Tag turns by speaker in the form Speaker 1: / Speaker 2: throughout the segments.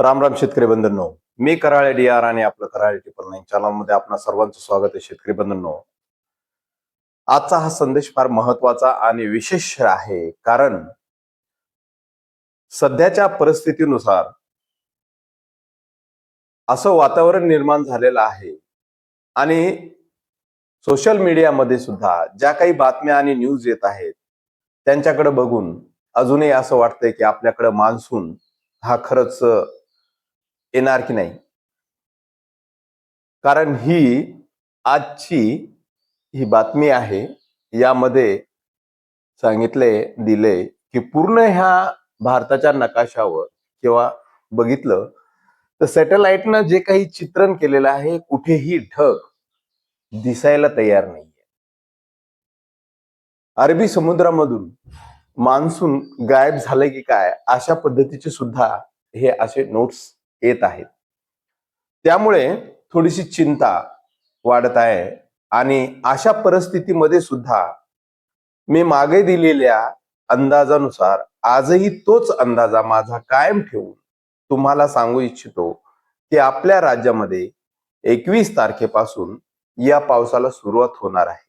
Speaker 1: राम राम शेतकरी बंधूंनो, मी कराळे डी.आर. आणि आपलं कराळे टिपल9 चॅनलमध्ये आपणा सर्वांचं स्वागत आहे. शेतकरी बंधूंनो, आजचा हा संदेश फार महत्वाचा आणि विशेष आहे, कारण सध्याच्या परिस्थितीनुसार असं वातावरण निर्माण झालेलं आहे आणि सोशल मीडियामध्ये सुद्धा ज्या काही बातम्या आणि न्यूज येत आहेत त्यांच्याकडे बघून अजूनही असं वाटतंय की आपल्याकडे मान्सून हा खरंच येणार की नाही. कारण आजची ही बातमी आहे, यामध्ये दिले की पूर्ण ह्या भारताच्या नकाशावर किंवा बघितलं तर सॅटेलाइटनं जे काही चित्रण केलेलं आहे, कुठेही ढग दिसायला तयार नाहीये. अरबी समुद्रामधून मान्सून गायब झाले की काय, अशा पद्धतीचे सुद्धा हे असे नोट्स येत आहेत. त्यामुळे थोडीशी चिंता वाढत आहे आणि अशा परिस्थितीमध्ये सुद्धा मी मागे दिलेल्या अंदाजानुसार आजही तोच अंदाजा माझा कायम ठेवून तुम्हाला सांगू इच्छितो की आपल्या राज्यामध्ये 21 तारखेपासून या पावसाला सुरुवात होणार आहे.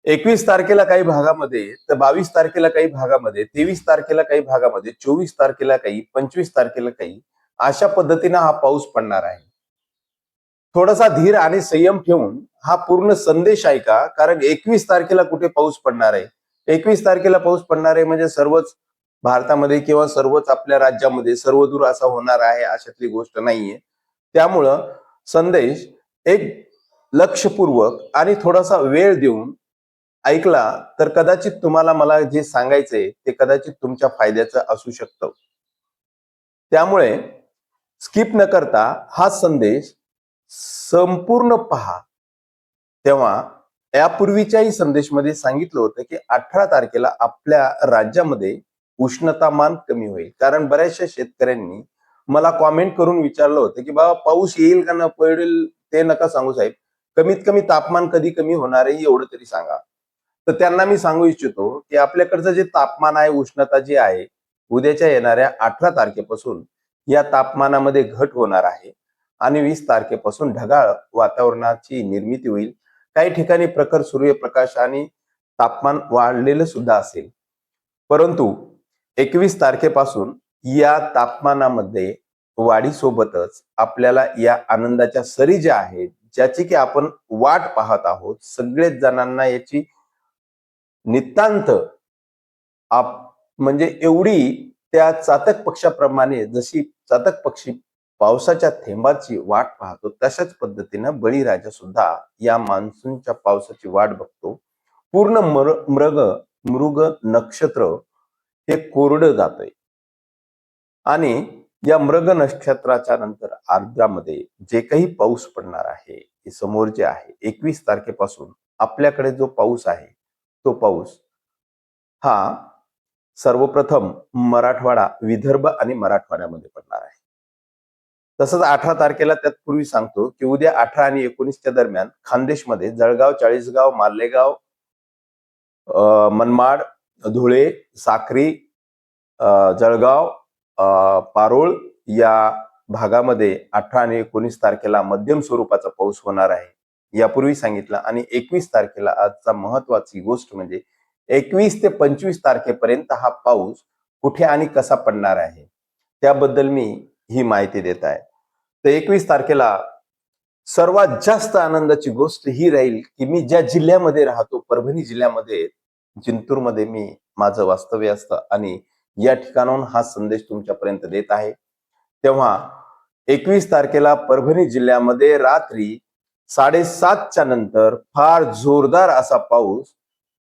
Speaker 1: 21 तारखेला काही भागामध्ये, तर 22 तारखेला काही भागामध्ये, 23 तारखेला काही भागामध्ये, 24 तारखेला काही, 25 तारखेला काही, अशा पद्धतीने हा पाऊस पडणार आहे. थोडासा धीर आणि संयम ठेवून हा पूर्ण संदेश ऐका, कारण 21 तारखेला कुठे पाऊस पडणार आहे. 21 तारखेला पाऊस पडणार आहे म्हणजे सर्वच भारतामध्ये किंवा सर्वच आपल्या राज्यामध्ये सर्वदूर असा होणार आहे अशातली गोष्ट नाहीये. त्यामुळं संदेश एक लक्षपूर्वक आणि थोडासा वेळ देऊन ऐकला तर कदाचित तुम्हाला मला जे सांगायचंय ते कदाचित तुमच्या फायद्याचं असू शकतं. त्यामुळे स्किप न करता हा संदेश संपूर्ण पहा. तेव्हा यापूर्वीच्याही संदेशमध्ये सांगितलं होतं की 18 तारखेला आपल्या राज्यामध्ये उष्णतामान कमी होईल. कारण बऱ्याचशा शेतकऱ्यांनी मला कॉमेंट करून विचारलं होतं की बाबा पाऊस येईल का न पडेल ते नका सांगू साहेब, कमीत कमी तापमान कधी कमी होणार आहे एवढं तरी सांगा. तर त्यांना मी सांगू इच्छितो की आपल्याकडचं जे तापमान आहे, उष्णता जी आहे, उद्याच्या येणाऱ्या 18 तारखेपासून या तापमानामध्ये घट होणार आहे आणि 20 तारखेपासून ढगाळ वातावरणाची निर्मिती होईल. काही ठिकाणी प्रखर सूर्यप्रकाश आणि तापमान वाढलेलं सुद्धा असेल. परंतु 21 तारखेपासून या तापमानामध्ये वाढीसोबतच आपल्याला या आनंदाच्या सरी ज्या आहेत, ज्याची की आपण वाट पाहत आहोत, सगळेच जणांना याची नितांत म्हणजे एवढी त्या चातक पक्षाप्रमाणे जशी चातक पक्षी पावसाच्या थेंबाची वाट पाहतो, तशाच पद्धतीनं बळीराजा सुद्धा या मान्सूनच्या पावसाची वाट बघतो. पूर्ण मृग नक्षत्र हे कोरडं जातंय आणि या मृग नक्षत्राच्या नंतर आर्द्रामध्ये जे काही पाऊस पडणार आहे, हे समोर जे आहे 21 तारखेपासून आपल्याकडे जो पाऊस आहे, तो पाऊस हा सर्वप्रथम मराठवाडा, विदर्भ आणि मराठवाड्यामध्ये पडणार आहे. तसंच 18 तारखेला त्यापूर्वी सांगतो की उद्या 18 आणि 19च्या दरम्यान खानदेशमध्ये जळगाव, चाळीसगाव, मालेगाव, मनमाड, धुळे, साक्री, जळगाव, पारोळ या भागामध्ये 18 आणि 19 तारखेला मध्यम स्वरूपाचा पाऊस होणार आहे, यापूर्वी सांगितलं. आणि 21 तारखेला आजचा महत्वाची गोष्ट म्हणजे 21 ते 25 तारखेपर्यंत हा पाऊस कुठे आणि कसा पडणार आहे त्याबद्दल मी ही माहिती देत आहे. तर 21 तारखेला सर्वात जास्त आनंदाची गोष्ट ही राहील की मी ज्या जिल्ह्यामध्ये राहतो, परभणी जिल्ह्यामध्ये, जिंतूरमध्ये मी माझं वास्तव्य असतं आणि या ठिकाणाहून हा संदेश तुमच्यापर्यंत देत आहे. तेव्हा 21 तारखेला परभणी जिल्ह्यामध्ये रात्री 7:30च्या नंतर फार जोरदार असा पाऊस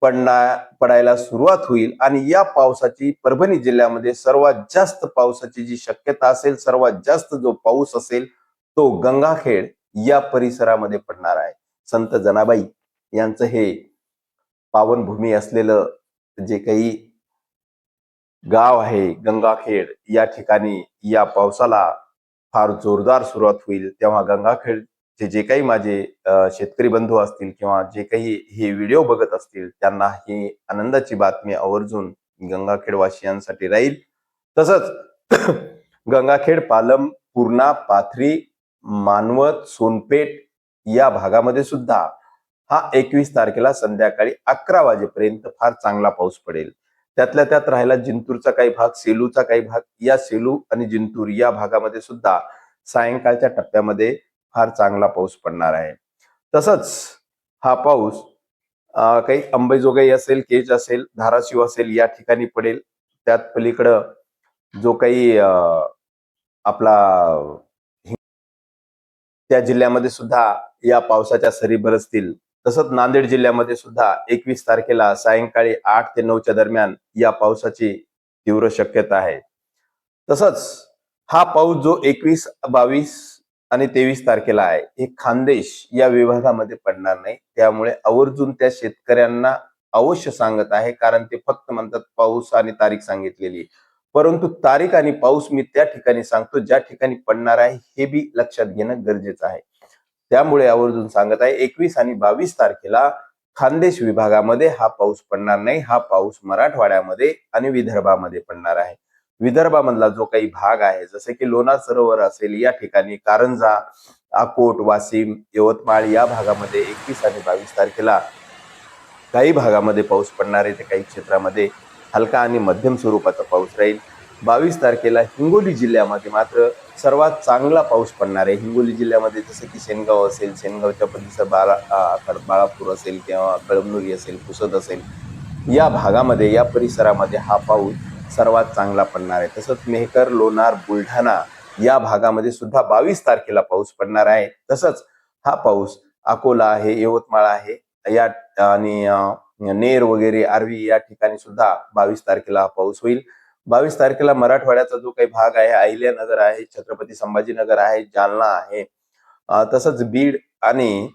Speaker 1: पडायला सुरुवात होईल आणि या पावसाची परभणी जिल्ह्यामध्ये सर्वात जास्त पावसाची जी शक्यता असेल, सर्वात जास्त जो पाऊस असेल तो गंगाखेड या परिसरामध्ये पडणार आहे. संत जनाबाई यांचं हे पावनभूमी असलेलं जे काही गाव आहे गंगाखेड, या ठिकाणी या पावसाला फार जोरदार सुरुवात होईल. तेव्हा गंगाखेडचे जे काही माझे शेतकरी बंधू असतील किंवा जे काही हे व्हिडिओ बघत असतील त्यांना ही आनंदाची बातमी आवर्जून गंगाखेड वासियांसाठी राहील. तसंच गंगाखेड, पालम, पूर्णा, पाथरी, मानवत, सोनपेठ या भागामध्ये सुद्धा हा 21 तारखेला संध्याकाळी 11 वाजेपर्यंत फार चांगला पाऊस पडेल. त्यातल्या त्यात राहिला जिंतूरचा काही भाग, सेलूचा काही भाग. या सेलू आणि जिंतूर या भागामध्ये सुद्धा सायंकाळच्या टप्प्यामध्ये फार चांगला पाऊस पडणार आहे. तसंच हा पाऊस काही अंबेजोगाई असेल, केज असेल, धाराशिव असेल या ठिकाणी पडेल. त्यात पलीकडं जो काही आपला त्या जिल्ह्यामध्ये सुद्धा या पावसाच्या सरी बरसतील. तसंच नांदेड जिल्ह्यामध्ये सुद्धा 21 तारखेला सायंकाळी 8 ते 9च्या दरम्यान या पावसाची तीव्र शक्यता आहे. तसंच हा पाऊस जो 21, 22 आणि 23 तारखेला आहे, हे खानदेश या विभागामध्ये पडणार नाही. त्यामुळे आवर्जून त्या शेतकऱ्यांना अवश्य सांगत आहे, कारण ते फक्त म्हणतात पाऊस आणि तारीख सांगितलेली, परंतु तारीख आणि पाऊस मी त्या ठिकाणी सांगतो ज्या ठिकाणी पडणार आहे हे बी लक्षात घेणं गरजेचं आहे. त्यामुळे आवर्जून सांगत आहे 21 आणि 22 तारखेला खानदेश विभागामध्ये हा पाऊस पडणार नाही. हा पाऊस मराठवाड्यामध्ये आणि विदर्भामध्ये पडणार आहे. विदर्भामधला जो काही भाग आहे, जसे की लोणार सरोवर असेल या ठिकाणी, कारंजा, अकोट, वाशिम, यवतमाळ या भागामध्ये 21 आणि 22 तारखेला काही भागामध्ये पाऊस पडणार आहे. ते काही क्षेत्रामध्ये हलका आणि मध्यम स्वरूपाचा पाऊस राहील. 22 तारखेला हिंगोली जिल्ह्यामध्ये मात्र सर्वात चांगला पाऊस पडणार आहे. हिंगोली जिल्ह्यामध्ये जसं की शेनगाव असेल, शेनगावच्या परिसर बाळापूर असेल किंवा कळमनुरी असेल, पुसद असेल, या भागामध्ये या परिसरामध्ये हा पाऊस सर्वात चांगला पडणार आहे. तसंच मेहकर, लोणार, बुलढाणा या भागामध्ये सुद्धा 22 तारखेला पाऊस पडणार आहे. तसंच हा पाऊस अकोला आहे, यवतमाळ आहे या आणि नेर वगैरे, आर्वी या ठिकाणी सुद्धा 22 तारखेला हा पाऊस होईल. 22 तारखेला मराठवाड्याचा जो काही भाग आहे, अहिल्यानगर आहे, छत्रपती संभाजीनगर आहे, जालना आहे, तसंच बीड आणि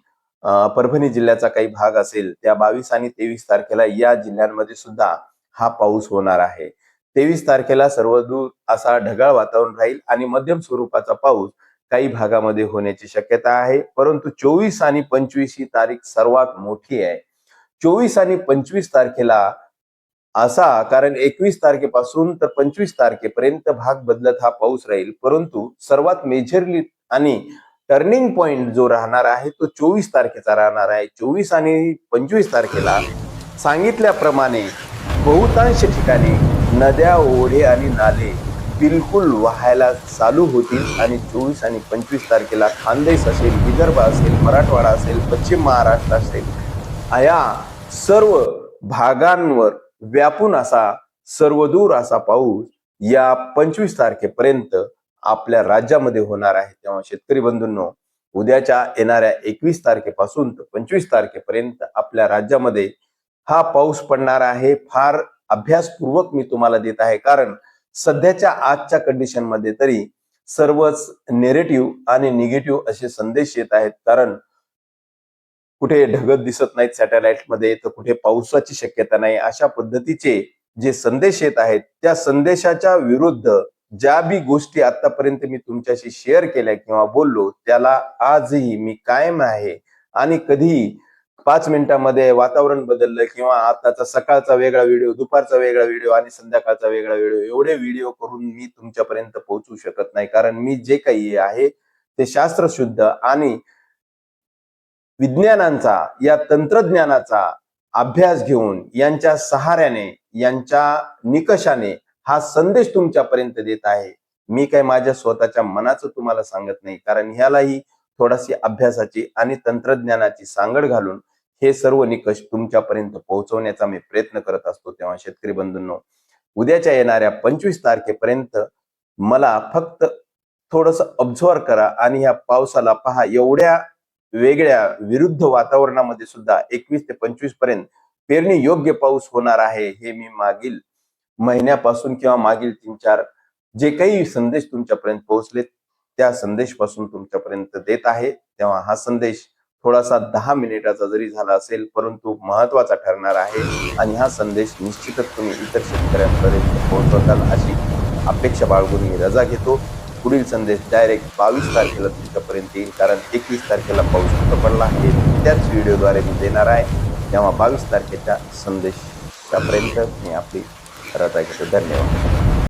Speaker 1: परभणी जिल्ह्याचा काही भाग असेल, त्या 22 आणि 23 तारखेला या जिल्ह्यांमध्ये सुद्धा हा पाऊस होणार आहे. 23 तारखेला सर्वदूर असा ढगाळ वातावरण राहील आणि मध्यम स्वरूपाचा पाऊस काही भागामध्ये होण्याची शक्यता आहे. परंतु 24 आणि 25 ही तारीख सर्वात मोठी आहे. 24 आणि 25 तारखेला असा, कारण 21 तारखेपासून तर 25 तारखेपर्यंत भाग बदलत हा पाऊस राहील, परंतु सर्वात मेजरली आणि टर्निंग पॉइंट जो राहणार आहे तो 24 तारखेचा राहणार आहे. 24 आणि 25 तारखेला सांगितल्याप्रमाणे बहुतांश ठिकाणी नद्या, ओढे आणि नाले बिलकुल वाहायला चालू होतील आणि 24 आणि 25 तारखेला खानदेश असेल, विदर्भ असेल, मराठवाडा असेल, पश्चिम महाराष्ट्र असेल, या सर्व भागांवर व्यापून असा सर्वदूर असा पाऊस या 25 तारखेपर्यंत आपल्या राज्यामध्ये होणार आहे. तेव्हा शेतकरी बंधूंनो, उद्याच्या येणाऱ्या 21 तारखेपासून तर 25 तारखेपर्यंत आपल्या राज्यामध्ये हा पाऊस पडणार आहे. फार अभ्यासपूर्वक मी तुम्हाला देत आहे, कारण सध्याच्या आजच्या कंडिशन मध्ये तरी सर्वच नेगेटिव्ह आणि निगेटिव्ह असे संदेश येत आहेत. कारण कुठे ढगत दिसत नाहीत सॅटेलाइट मध्ये, तर कुठे पावसाची शक्यता नाही. अशा पद्धतीचे जे संदेश येत आहेत, त्या संदेशाच्या विरुद्ध ज्या बी गोष्टी आतापर्यंत मी तुमच्याशी शेअर केल्या किंवा बोललो, त्याला आजही मी कायम आहे. आणि कधी 5 मिनिटांमध्ये वातावरण बदललं किंवा आताचा सकाळचा वेगळा व्हिडिओ, दुपारचा वेगळा व्हिडिओ आणि संध्याकाळचा वेगळा व्हिडिओ, एवढे व्हिडिओ करून मी तुमच्यापर्यंत पोहोचू शकत नाही. कारण मी जे काही आहे ते शास्त्रशुद्ध आणि विज्ञानांचा, या तंत्रज्ञानाचा अभ्यास घेऊन यांच्या सहाऱ्याने, यांच्या निकषाने हा संदेश तुमच्यापर्यंत देत आहे. मी काय माझ्या स्वतःच्या मनाचं तुम्हाला सांगत नाही, कारण ह्यालाही थोडीशी अभ्यासाची आणि तंत्रज्ञानाची सांगड घालून हे सर्व निकष तुमच्यापर्यंत पोहोचवण्याचा मी प्रयत्न करत असतो. तेव्हा शेतकरी बंधूंनो, उद्याच्या येणाऱ्या 25 तारखेपर्यंत मला फक्त थोडंसं ऑब्झर्व करा आणि या पावसाला पहा. एवढ्या वेगळ्या विरुद्ध वातावरणामध्ये सुद्धा 21 ते 25 पर्यंत पेरणी योग्य पाऊस होणार आहे, हे मी मागील महिन्यापासून किंवा मागील 3-4 जे काही संदेश तुमच्यापर्यंत पोहोचले त्या संदेशपासून तुमच्यापर्यंत देत आहे. तेव्हा हा संदेश थोडासा 10 मिनिटाचा जरी झाला असेल, परंतु महत्वाचा ठरणार आहे आणि हा संदेश निश्चितच तुम्ही इतर शेतकऱ्यांपर्यंत पोहोचवताल अशी अपेक्षा बाळगून मी रजा घेतो. पुढील संदेश डायरेक्ट 22 तारखेला तुमच्यापर्यंत येईल, कारण 21 तारखेला पाऊस कुठं पडला हे त्याच व्हिडिओद्वारे मी देणार आहे. तेव्हा 22 तारखेच्या संदेशापर्यंत मी आपली रजा घेतो. धन्यवाद.